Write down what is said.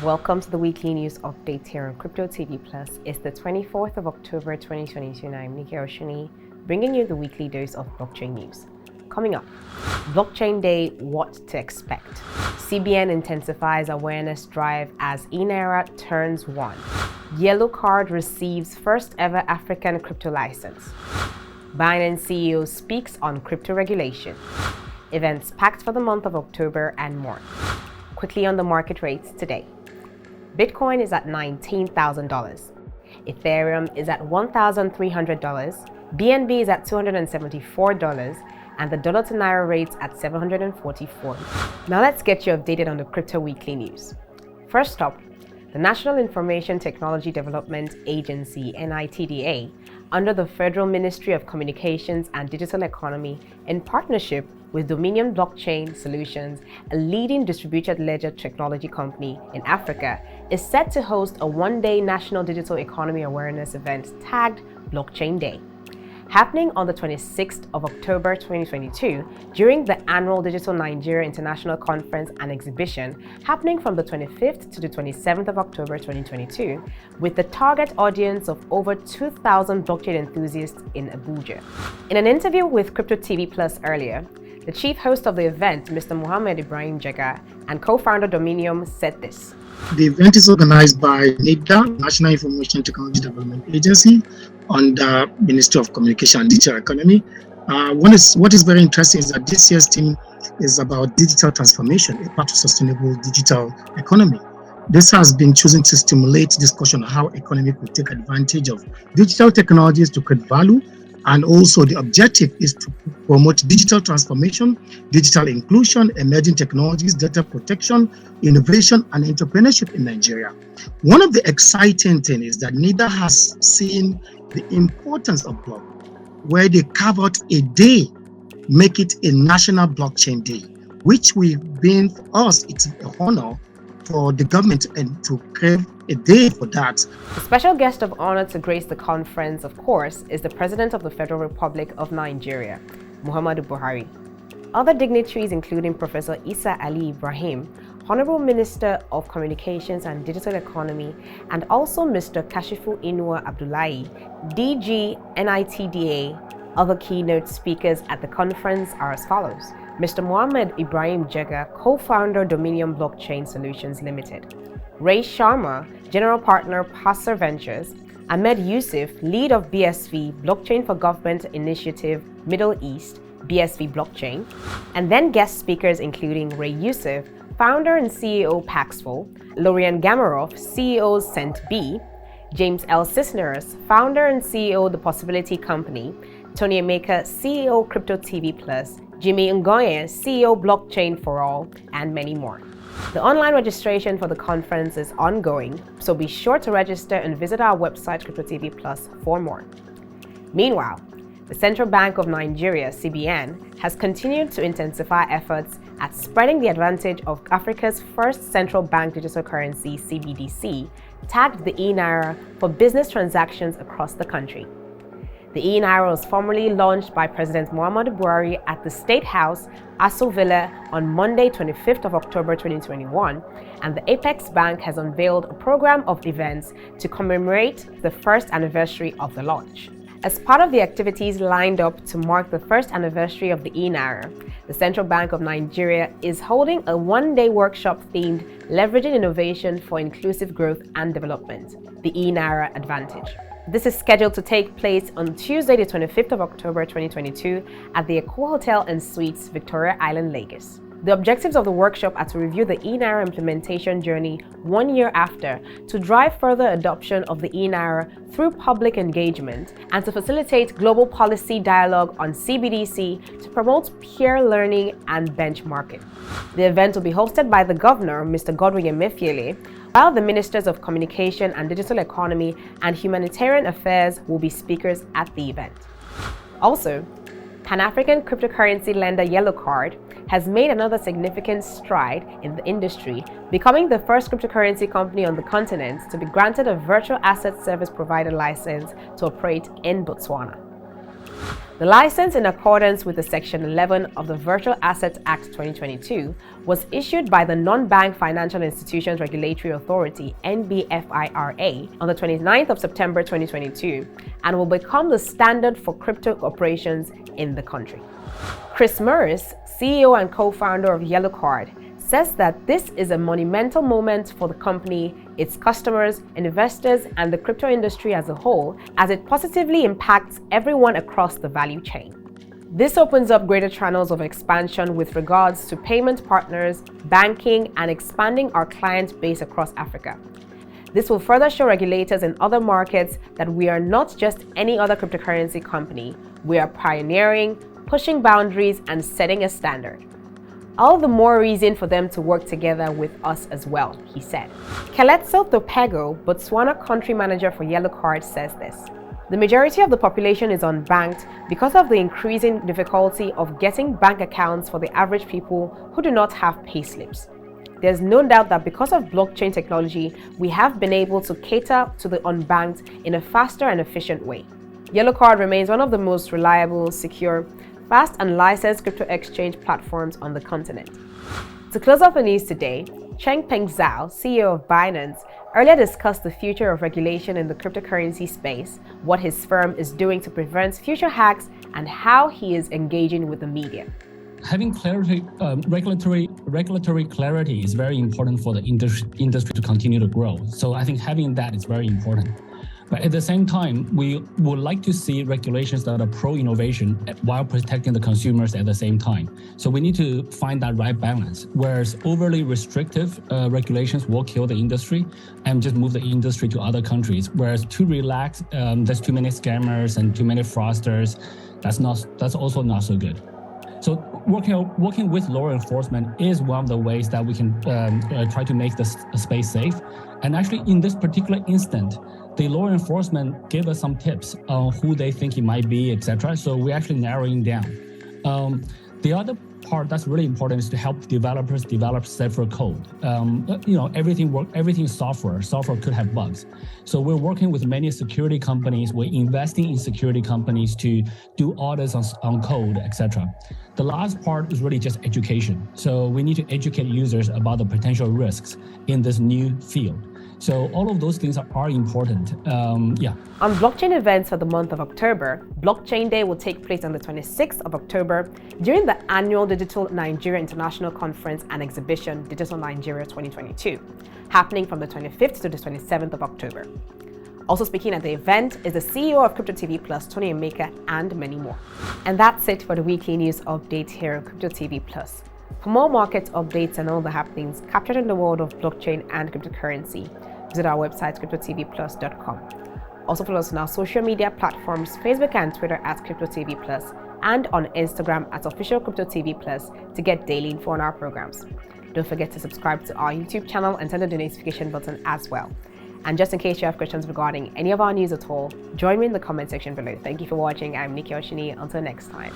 Welcome to the weekly news update here on Cryptotvplus. It's the 24th of October 2022 and I'm Nike Oshunniyi, bringing you the weekly dose of blockchain news. Coming up, Blockchain Day, what to expect. CBN intensifies awareness drive as e-Naira turns 1. YellowCard receives first ever African crypto license. Binance CEO speaks on crypto regulation. Events packed for the month of October and more. Quickly on the market rates today. Bitcoin is at $19,000. Ethereum is at $1,300. BNB is at $274. And the dollar to Naira rates at 744. Now let's get you updated on the crypto weekly news. First up, the National Information Technology Development Agency, NITDA, under the Federal Ministry of Communications and Digital Economy, in partnership with Domineum Blockchain Solutions, a leading distributed ledger technology company in Africa, is set to host a one-day National Digital Economy Awareness event tagged Blockchain Day. Happening on the 26th of October 2022 during the annual Digital Nigeria International Conference and Exhibition happening from the 25th to the 27th of October 2022 with the target audience of over 2,000 blockchain enthusiasts in Abuja. In an interview with Cryptotvplus earlier, the chief host of the event, Mr. Mohammed Ibrahim Jega, and co-founder Domineum said this. The event is organized by NITDA, National Information Technology Development Agency, under Ministry of Communication and Digital Economy. What is very interesting is that this year's theme is about digital transformation, a part of sustainable digital economy. This has been chosen to stimulate discussion on how economy could take advantage of digital technologies to create value. And also the objective is to promote digital transformation, digital inclusion, emerging technologies, data protection, innovation, and entrepreneurship in Nigeria. One of the exciting things is that NITDA has seen the importance of block, where they carve out a day, make it a national blockchain day, which we've been, for us, it's an honor for the government and to create a day for that. The special guest of honor to grace the conference, of course, is the President of the Federal Republic of Nigeria, Muhammadu Buhari. Other dignitaries including Professor Isa Ali Ibrahim, Honorable Minister of Communications and Digital Economy, and also Mr. Kashifu Inuwa Abdullahi, DG NITDA. Other keynote speakers at the conference are as follows. Mr. Mohammed Ibrahim Jega, co-founder Domineum Blockchain Solutions Limited. Ray Sharma, General Partner, Passer Ventures. Ahmed Yusuf, Lead of BSV, Blockchain for Government Initiative, Middle East, BSV Blockchain. And then guest speakers including Ray Yusuf, Founder and CEO Paxful, Lorian Gamarov, CEO CentB, James L. Cisneros, Founder and CEO The Possibility Company, Tony Emeka, CEO Cryptotvplus, Jimmy Ngoye, CEO Blockchain for All, and many more. The online registration for the conference is ongoing, so be sure to register and visit our website Cryptotvplus for more. Meanwhile, the Central Bank of Nigeria, CBN, has continued to intensify efforts at spreading the advantage of Africa's first central bank digital currency, CBDC, tagged the e-Naira, for business transactions across the country. The e-Naira was formally launched by President Muhammadu Buhari at the State House, Aso Villa, on Monday, 25th of October 2021, and the Apex Bank has unveiled a program of events to commemorate the first anniversary of the launch. As part of the activities lined up to mark the first anniversary of the e-Naira, the Central Bank of Nigeria is holding a one-day workshop themed Leveraging Innovation for Inclusive Growth and Development, the e-Naira Advantage. This is scheduled to take place on Tuesday, the 25th of October 2022 at the Eko Hotel and Suites, Victoria Island, Lagos. The objectives of the workshop are to review the e-Naira implementation journey 1 year after, to drive further adoption of the e-Naira through public engagement, and to facilitate global policy dialogue on CBDC to promote peer learning and benchmarking. The event will be hosted by the Governor, Mr. Godwin Emefiele, while the Ministers of Communication and Digital Economy and Humanitarian Affairs will be speakers at the event. Also, Pan-African cryptocurrency lender YellowCard has made another significant stride in the industry, becoming the first cryptocurrency company on the continent to be granted a virtual asset service provider license to operate in Botswana. The license, in accordance with the Section 11 of the Virtual Assets Act 2022, was issued by the Non-Bank Financial Institutions Regulatory Authority (NBFIRA) on the 29th of September 2022 and will become the standard for crypto operations in the country. Chris Merce, CEO and co-founder of YellowCard, says that this is a monumental moment for the company, its customers, investors, and the crypto industry as a whole, as it positively impacts everyone across the value chain. This opens up greater channels of expansion with regards to payment partners, banking, and expanding our client base across Africa. This will further show regulators in other markets that we are not just any other cryptocurrency company. We are pioneering, pushing boundaries, and setting a standard. All the more reason for them to work together with us as well, he said. Keleso Thopego, Botswana country manager for YellowCard, says this. The majority of the population is unbanked because of the increasing difficulty of getting bank accounts for the average people who do not have payslips. There's no doubt that because of blockchain technology, we have been able to cater to the unbanked in a faster and efficient way. YellowCard remains one of the most reliable, secure, fast and licensed crypto exchange platforms on the continent. To close off the news today, Changpeng Zhao, CEO of Binance, earlier discussed the future of regulation in the cryptocurrency space, what his firm is doing to prevent future hacks, and how he is engaging with the media. Having clarity, regulatory clarity is very important for the industry to continue to grow. So I think having that is very important. But at the same time, we would like to see regulations that are pro-innovation while protecting the consumers at the same time. So we need to find that right balance, whereas overly restrictive regulations will kill the industry and just move the industry to other countries. Whereas too relaxed, there's too many scammers and too many fraudsters. That's also not so good. So working with law enforcement is one of the ways that we can try to make the space safe. And actually, in this particular instant, the law enforcement gave us some tips on who they think it might be, etc. So we're actually narrowing down. The other part that's really important is to help developers develop safer code. Everything is software. Software could have bugs. So we're working with many security companies. We're investing in security companies to do audits on code, etc. The last part is really just education. So we need to educate users about the potential risks in this new field. So all of those things are important. On blockchain events for the month of October, Blockchain Day will take place on the 26th of October during the annual Digital Nigeria International Conference and Exhibition, Digital Nigeria 2022, happening from the 25th to the 27th of October. Also speaking at the event is the CEO of Cryptotvplus, Tony Emeka, and many more. And that's it for the weekly news update here on Cryptotvplus. For more market updates and all the happenings captured in the world of blockchain and cryptocurrency, visit our website, Cryptotvplus.com. Also follow us on our social media platforms, Facebook and Twitter at Cryptotvplus, and on Instagram at Official Cryptotvplus to get daily info on our programs. Don't forget to subscribe to our YouTube channel and turn on the notification button as well. And just in case you have questions regarding any of our news at all, join me in the comment section below. Thank you for watching. I'm Nike Oshunniyi. Until next time.